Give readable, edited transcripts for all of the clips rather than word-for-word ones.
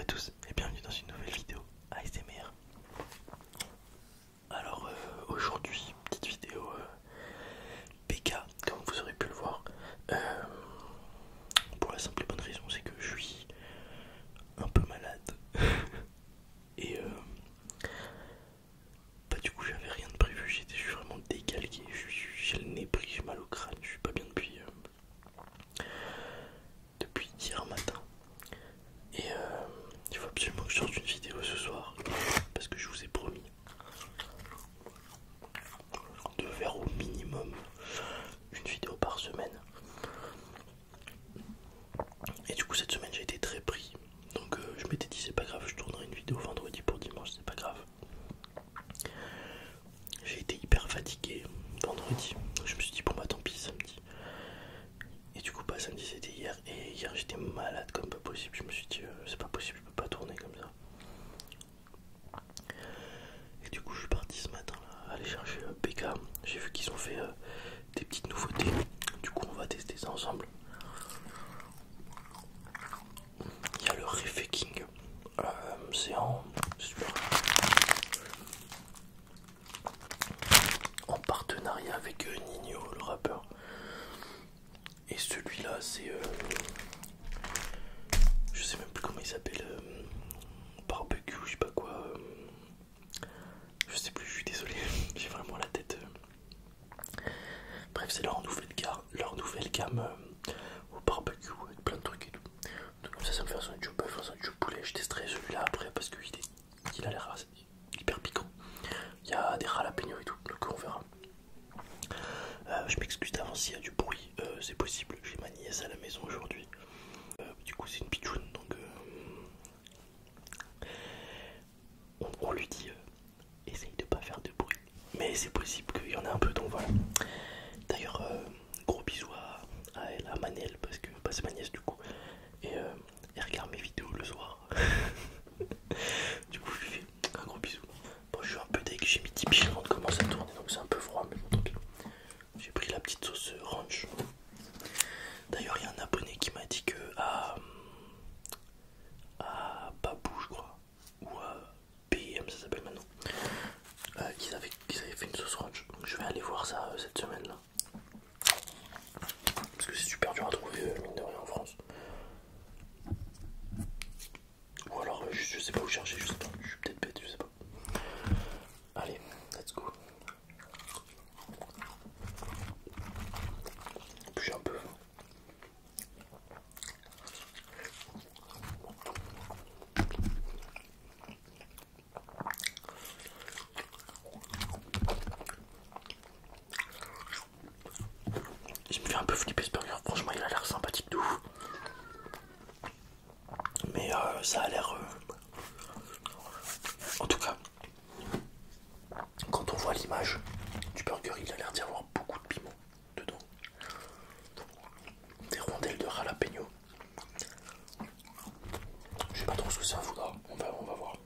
à tous et bienvenue dans une nouvelle vidéo ASMR. Alors aujourd'hui, petite vidéo PK comme vous aurez pu le voir. Pour la simple et bonne raison, c'est que je suis un peu malade. Et bah du coup j'avais rien de prévu, je suis vraiment décalqué, j'ai le nez pris, j'ai mal au crâne, je suis pas bien depuis hier matin. Et il faut absolument que je sorte une vidéo ce soir parce que je vous ai promis de faire au minimum une vidéo par semaine. Et du coup cette semaine j'ai été très pris, donc je m'étais dit c'est pas grave, je tournerai une vidéo vendredi pour dimanche, c'est pas grave. J'ai été hyper fatigué vendredi, je me suis dit bon bah tant pis samedi. Et du coup bah samedi c'était hier, et hier j'étais malade comme pas possible, je me suis dit c'est pas possible, je peux pas tourner comme ça. Et du coup je suis parti ce matin là, aller chercher PK, j'ai vu qu'ils ont fait des petites nouveautés, du coup on va tester ça ensemble. Il y a le Refaking, c'est en partenariat avec Nino le rappeur. Et celui-là c'est je sais même plus comment il s'appelle, barbecue, je sais pas quoi, je sais plus, je suis désolé, j'ai vraiment la tête. Bref, c'est leur nouvelle gamme au barbecue avec plein de trucs et tout. Donc comme ça me fait un sandwich au bœuf, un sandwich au poulet. Je testerai celui-là après parce qu'il a l'air hyper piquant. Il y a des jalapenos et tout, donc on verra. Je m'excuse d'avance s'il y a du bruit, c'est possible, j'ai ma nièce à la maison aujourd'hui. Du coup c'est une pitchoune, donc on lui dit essaye de pas faire de bruit. Mais c'est possible qu'il y en ait un peu, donc voilà. D'ailleurs, gros bisous à elle, à Manel, parce que c'est ma nièce du coup. Et elle regarde mes vidéos le soir. Du coup, je lui fais un gros bisou. Bon, je suis un peu deg, j'ai mis 10 piles avant de commencer à tourner, donc c'est un peu froid, mais bon, tant pis. J'ai pris la petite sauce ranch. D'ailleurs, il y a un abonné qui m'a dit que à Babou, je crois, ou à PM, ça s'appelle maintenant, qu'ils avaient fait une sauce ranch. Donc je vais aller voir ça cette semaine là. Parce que c'est super dur à trouver, mine de rien, en France. Ou alors, je sais pas où chercher, je sais pas. Je suis peut-être bête, je sais pas. Allez, let's go. Puis j'ai un peu faim. Il me fait un peu flipper ce burger, franchement il a l'air sympathique de ouf. Mais ça a l'air... En tout cas, quand on voit l'image du burger, il a l'air d'y avoir beaucoup de piment dedans. Des rondelles de jalapeno. Je sais pas trop ce que ça vaudra, on va voir.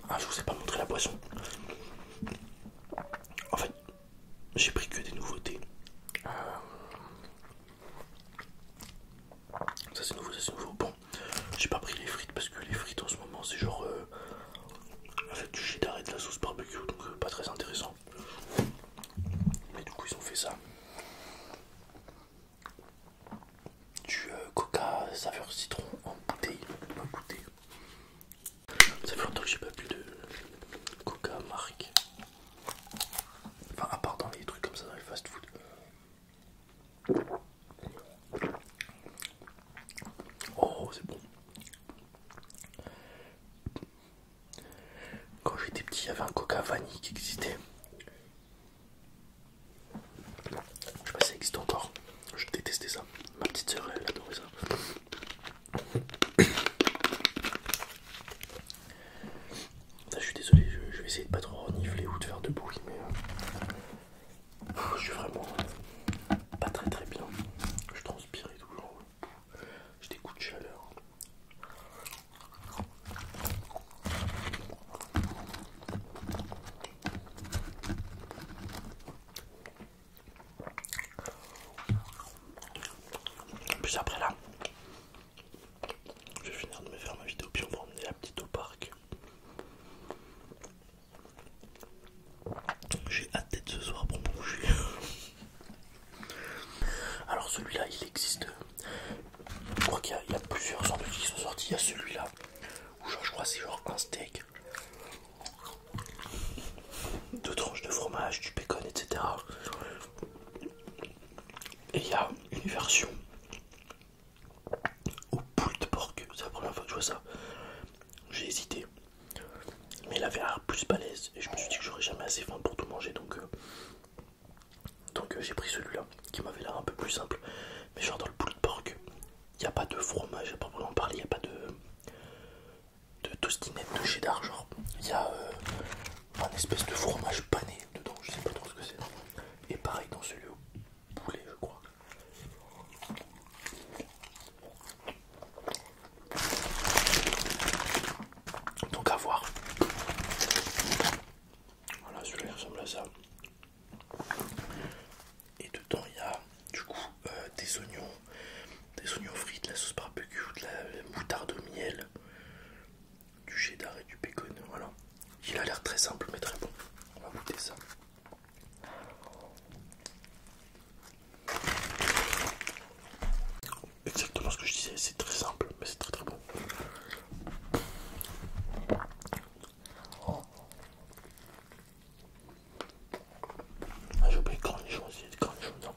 Ah, je vous ai pas montré la boisson. En fait, j'ai pris que des nouveautés. Ça c'est nouveau, ça c'est nouveau. Bon, j'ai pas pris les frites parce que les frites en ce moment c'est genre avec du cheddar et de la sauce barbecue, donc pas très intéressant. Mais du coup ils ont fait ça. Du coca saveur citron en bouteille. Ça fait longtemps que j'ai pas bu de coca marque. Enfin à part dans les trucs comme ça, dans les fast food. Oh c'est bon. Quand j'étais petit, il y avait un coca vanille qui existait. Je sais pas si ça existe encore. Je détestais ça. Ma petite sœur, elle adorait ça. Ça, je suis désolé, je vais essayer de pas trop renifler ou de faire de bruit, mais je suis vraiment pas très très bien. Je transpire et tout, genre, j'ai des coups de chaleur. plus après là, je vais finir de me faire ma vidéo puis on va emmener la petite au parc. J'ai hâte d'être ce soir pour manger. Alors celui-là il existe. Je crois qu'il y a plusieurs sandwichs qui sont sortis. Il y a celui-là où genre, je crois que c'est genre un steak, deux tranches de fromage, du bacon, etc. Et il y a une version au poulet de porc. C'est la première fois que je vois ça. J'ai hésité. Mais il avait l'air plus balèze. Et je me suis dit que j'aurais jamais assez faim pour tout manger. Donc j'ai pris celui-là qui m'avait l'air un peu plus simple. Mais genre dans le poulet de porc, il n'y a pas de fromage à proprement parler. Il n'y a pas de tostinette de cheddar. Genre il y a un espèce de fromage pané dedans. Je sais pas trop ce que c'est. Et pareil dans celui au poulet je crois. Donc à voir. Voilà, celui-là ressemble à ça. Et dedans il y a du coup des oignons frits, de la sauce barbecue, de la moutarde au miel, du cheddar et du bacon. Voilà. Il a l'air très simple mais très bon. On va goûter ça. Exactement ce que je disais, c'est très simple mais c'est très très bon. Ah, j'ai oublié le cornichon aussi, il y a des cornichons dedans.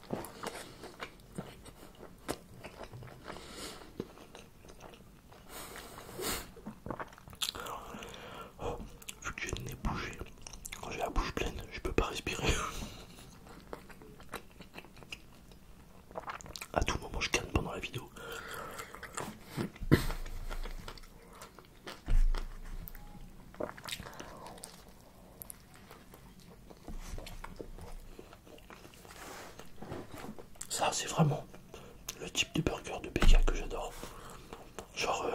Oh, vu que j'ai le nez bouché, quand j'ai la bouche pleine, je peux pas respirer. À tout moment, je canne pendant la vidéo. Ça, c'est vraiment le type de burger de BK que j'adore. Genre,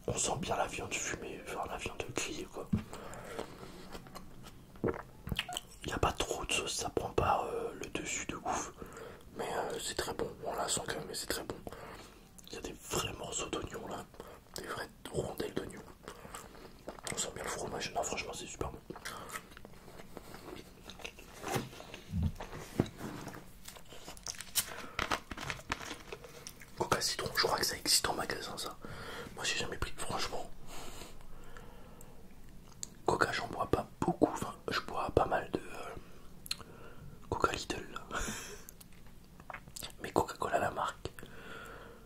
on sent bien la viande fumée, enfin la viande grillée quoi. Il n'y a pas trop de sauce, ça prend pas le dessus de ouf. Mais c'est très bon, on la sent quand même, mais c'est très bon. Il y a des vrais morceaux d'oignon là, des vraies rondelles d'oignon. On sent bien le fromage, non franchement c'est super bon. Coca citron, je crois que ça existe en magasin ça. Moi j'ai jamais pris, franchement. Coca j'en bois pas beaucoup, enfin je bois pas mal de Coca Lidl là. Mais Coca-Cola la marque,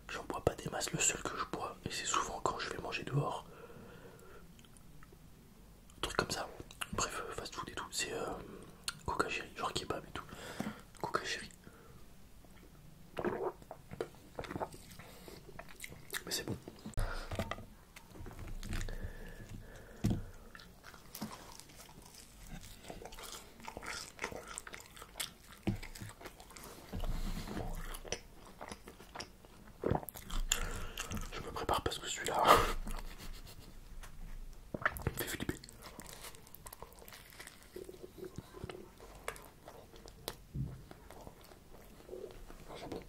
j'en bois pas des masses, le seul que je bois, et c'est souvent quand je vais manger dehors. Un truc comme ça. Bref, fast food et tout, c'est Coca Chéri, genre kebab et tout. Coca Chéri. Mais c'est bon. Je me prépare parce que celui-là il me fait flipper. C'est bon.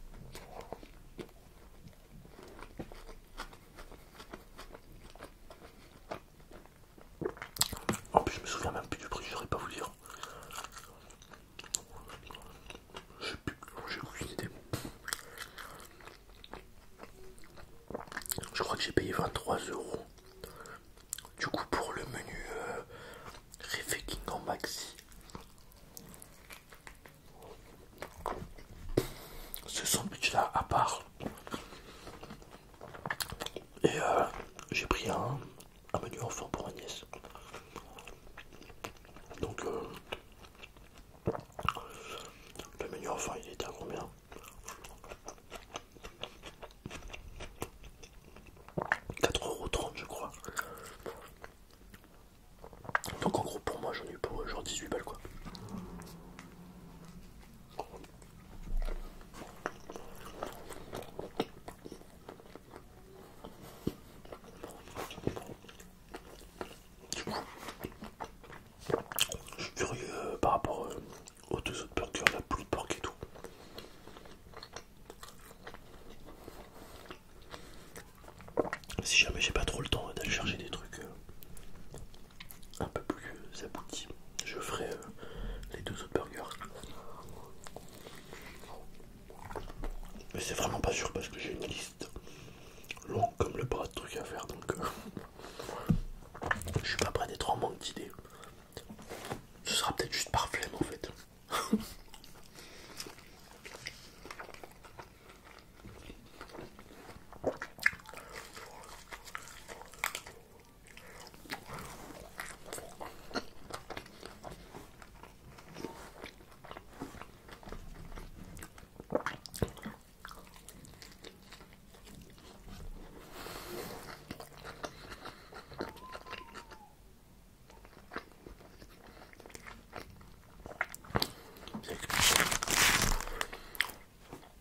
En plus, je me souviens même plus du prix, je saurais pas vous dire. J'ai aucune idée. Je crois que j'ai payé 23 €. Du coup, pour le menu Refeking en maxi. Ce sandwich là à part. Et j'ai pris un menu enfant pour ma nièce. Donc le menu enfant il était à combien? 4,30 € aboutit, je ferai les 2 autres burgers. Mais c'est vraiment pas sûr parce que j'ai une liste longue comme le bras de trucs à faire, donc je suis pas prêt d'être en manque d'idées. Ce sera peut-être juste par flemme en fait.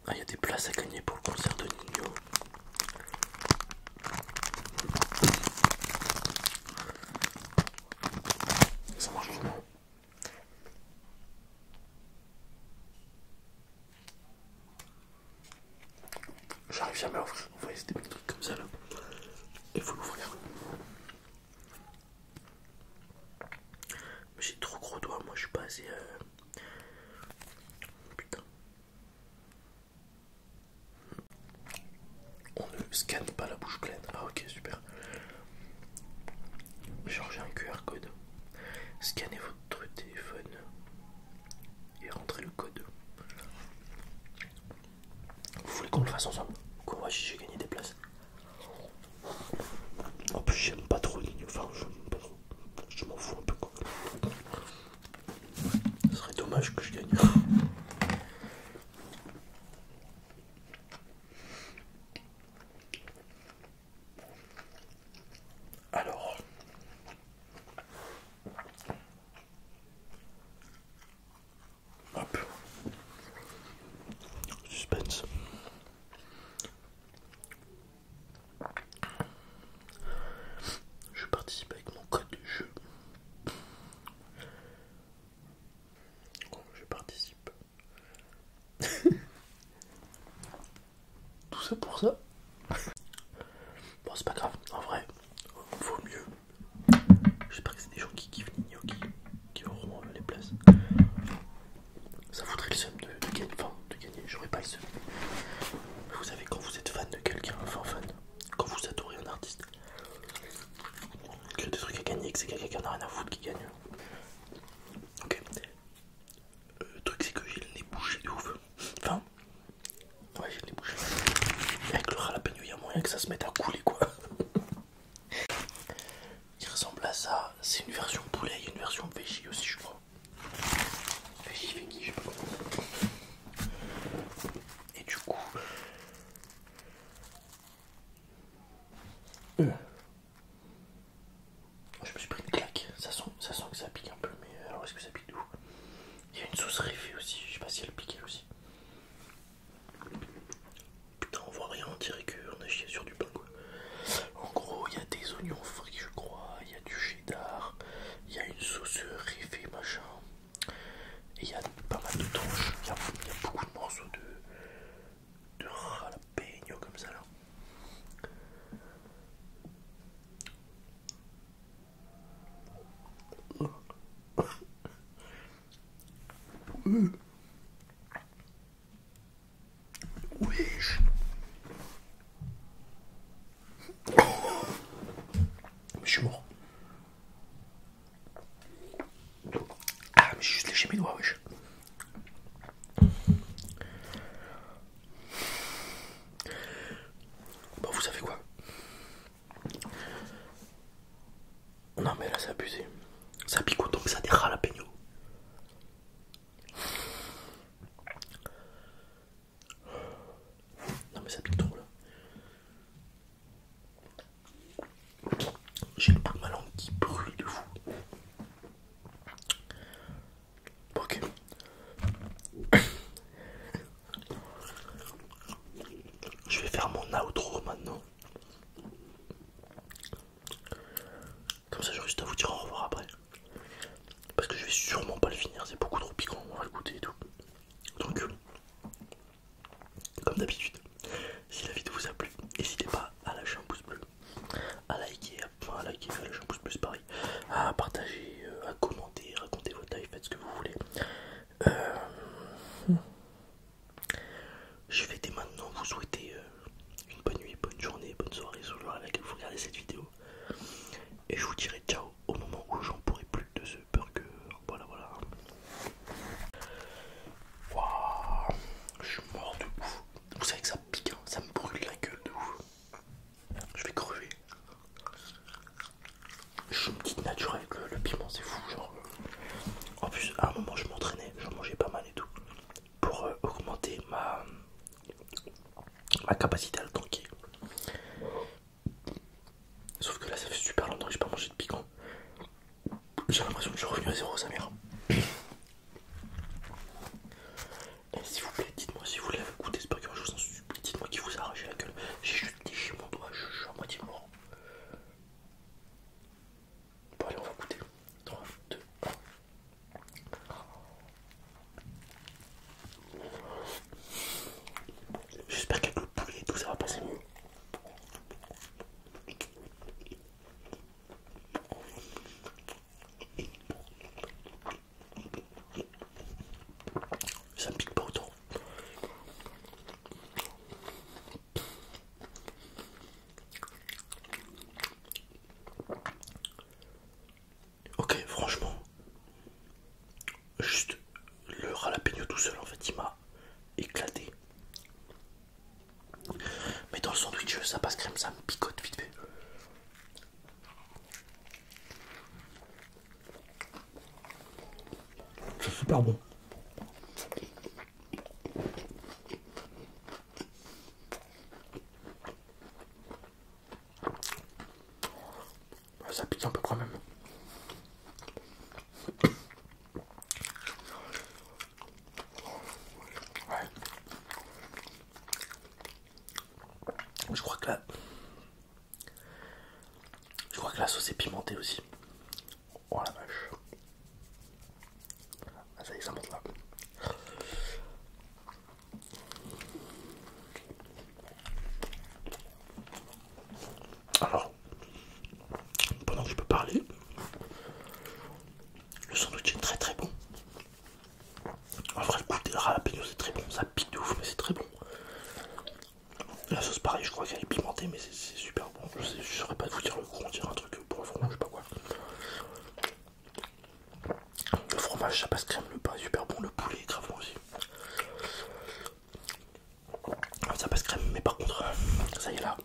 Ah, il y a des places à gagner pour le concert de Nino. Ça marche comment? J'arrive jamais à ouvrir. Vous voyez, c'est des petits trucs comme ça là. Il faut l'ouvrir. Mais j'ai trop gros doigts, moi je suis pas assez. Putain. On ne scanne pas la bouche pleine. Ah, ok, super. Genre, j'ai un QR code. Scannez votre téléphone et rentrez le code. Vous voulez qu'on le fasse ensemble? Quoi, moi j'ai gagné des places. En plus, j'aime pas trop Nino. Enfin, je m'aime pas trop. Je m'en fous un peu quoi. Ce serait dommage que je gagne. Alors. Hop. Suspense. Je participe avec mon code de jeu. Je participe. Tout ça pour ça? Bon, c'est pas grave. En vrai, vaut mieux. J'espère que c'est des gens qui kiffent Nino qui auront les places. Ça foutrait le seum de gagner. Enfin, de gagner. J'aurais pas le seum. Vous savez, quand vous êtes fan de quelqu'un, enfin fan, quand vous adorez un artiste, qu'il y a des trucs à gagner, que c'est quelqu'un qui en a rien à foutre qui gagne. Ok. Le truc, c'est que j'ai le nez bouché de ouf. Enfin, ouais, j'ai le nez bouché. Avec le jalapeno, il y a moyen que ça se mette à couler, quoi. Il ressemble à ça. C'est une version poulet, il y a une version veggie aussi, je crois. Veggie, je sais pas comment. Et du coup. Je me suis pris une claque. Ça sent que ça pique un peu, mais alors est-ce que ça pique d'où? Il y a une sauce réfée aussi, je sais pas si elle pique elle aussi. Putain, on voit rien, on dirait qu'on a chié sur du pain quoi. En gros, il y a des oignons frits, je crois, il y a du cheddar, il y a une sauce réfée machin. Et il y a pas mal de tranches, il y a beaucoup de morceaux de jalapeno comme ça là. Wesh. Mais je suis mort. Ah mais j'ai juste léché mes doigts, wesh. Bon, vous savez quoi? Non mais là c'est abusé. Ça pique autant que ça des jalapenos. Non mais ça pique trop là. J'ai le bout de ma langue qui brûle de fou. Bon, ok. Je vais faire mon outro maintenant. Comme ça j'aurai juste à vous dire au revoir après. J'ai l'impression que je suis revenu à zéro, sa mère. Et s'il vous plaît, dites-moi si vous l'avez goûté ce burger, je vous en supplie. Dites-moi qui vous a arraché la gueule. J'ai juste déchiré mon doigt, je suis à moitié mort. Bon, allez, on va goûter. 3, 2, 1. J'espère qu'avec le poulet et tout, ça va passer mieux. Ça me pique pas autant. Ok, franchement, juste le jalapeno tout seul, en fait, il m'a éclaté. Mais dans le sandwich, ça passe crème, ça me picote vite fait. C'est super bon. Ça pique un peu quand même. Ouais. Je crois que la sauce est pimentée aussi. Oh la vache. Ah, ça y est, ça monte là. Alors, pendant que je peux parler, le sandwich est très très bon. En vrai, le goût des jalapeno c'est très bon. Ça pique de ouf, mais c'est très bon. La sauce, pareil, je crois qu'elle est pimentée, mais c'est super bon. Je saurais pas vous dire le goût, on dirait un truc pour le fromage, je sais pas quoi. Le fromage, ça passe crème, le pain est super bon, le poulet est grave bon aussi. Ça passe crème, mais par contre, ça y est là.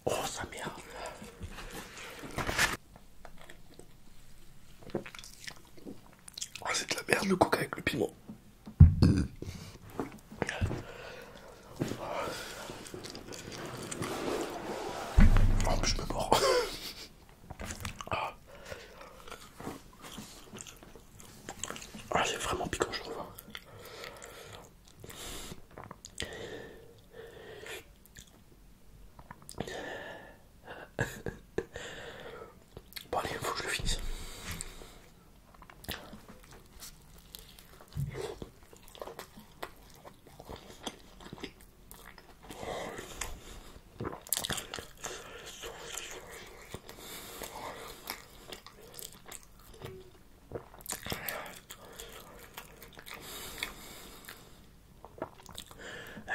Oh, sa mère. Oh, c'est de la merde le coca avec le piment. Oh, je me mords. Ah, c'est vraiment piquant, je trouve. Bon, allez, faut que je le finisse.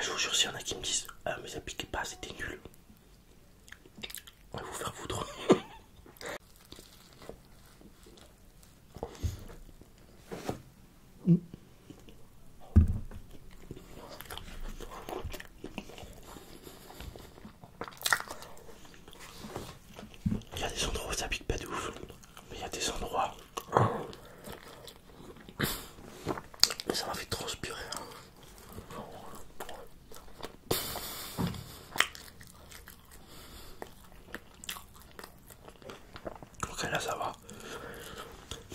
Je vous jure, s'il y en a qui me disent ah, mais ça piquait pas, c'était nul. On va vous faire foutre. Il y a des endroits où ça pique pas de ouf, mais il y a des endroits. Ça m'a fait transpirer. Ok, là ça va.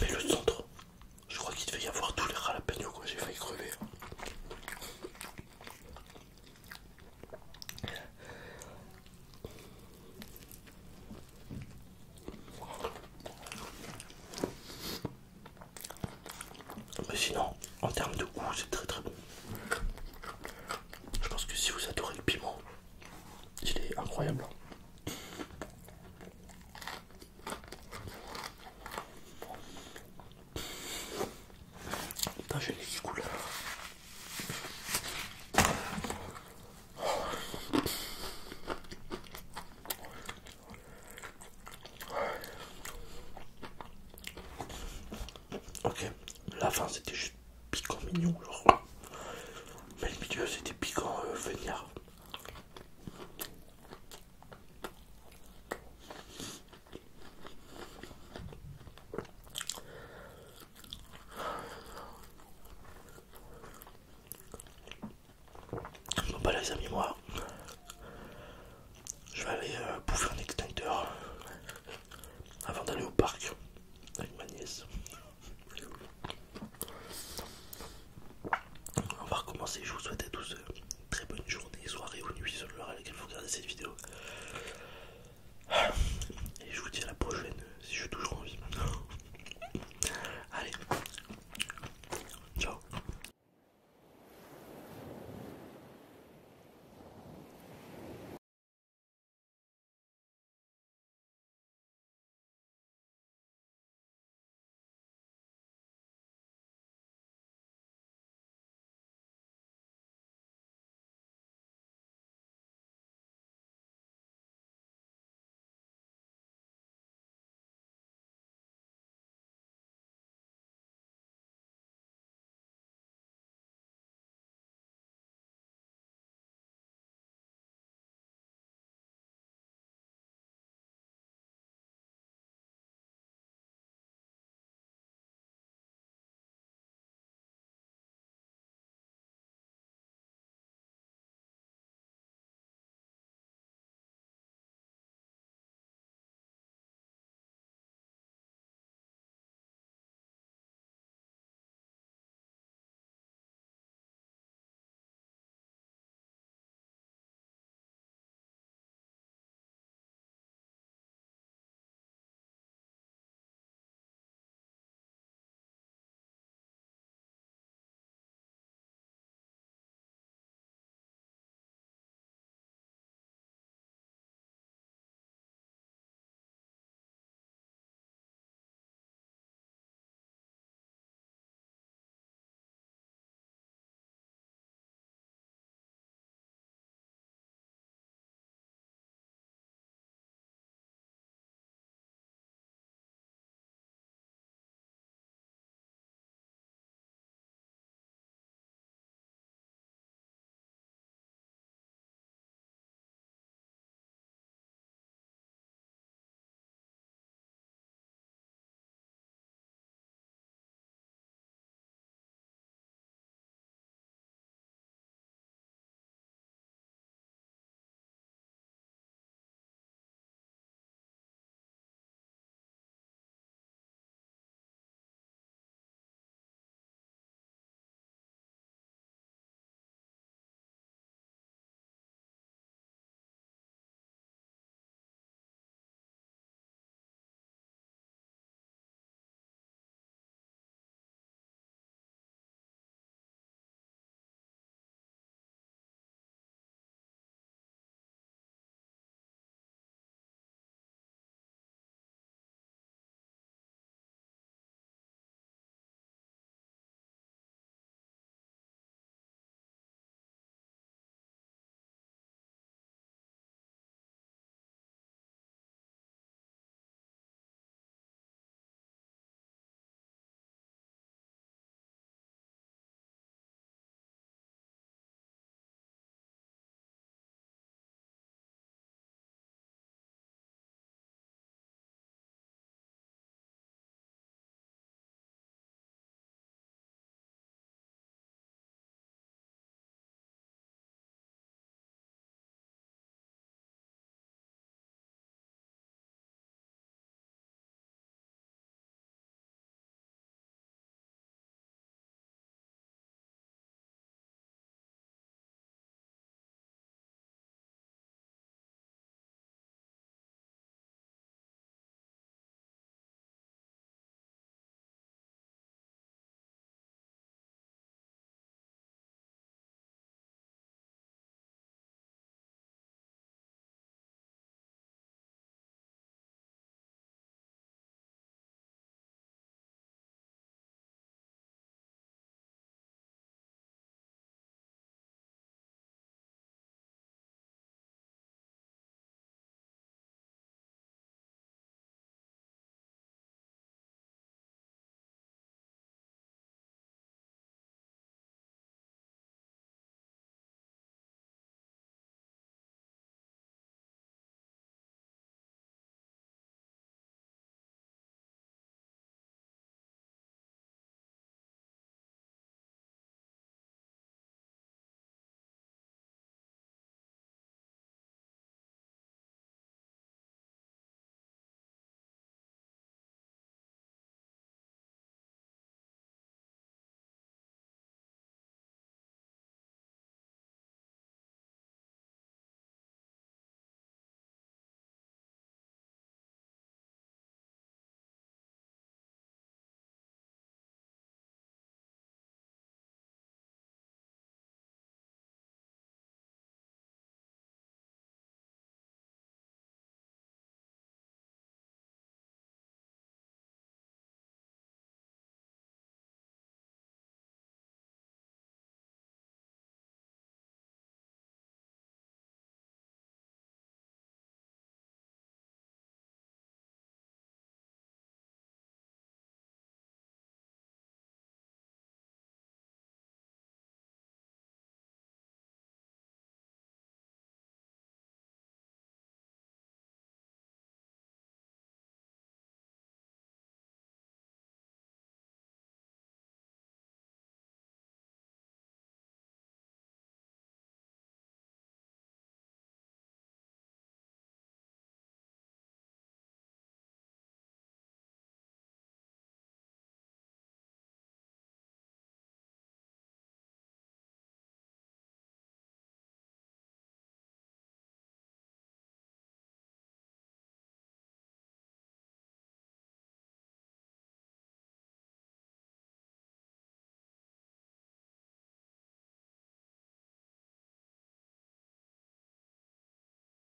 Mais le centre, je crois qu'il devait y avoir tous les jalapenos, quoi. J'ai failli crever. Mais sinon, en termes de goût, c'est très très bon. Je pense que si vous adorez le piment, il est incroyable. Putain, j'ai les qui coulent. Ok, la fin c'était juste piquant mignon, genre. Mais le milieu c'était piquant vénère. les amis, moi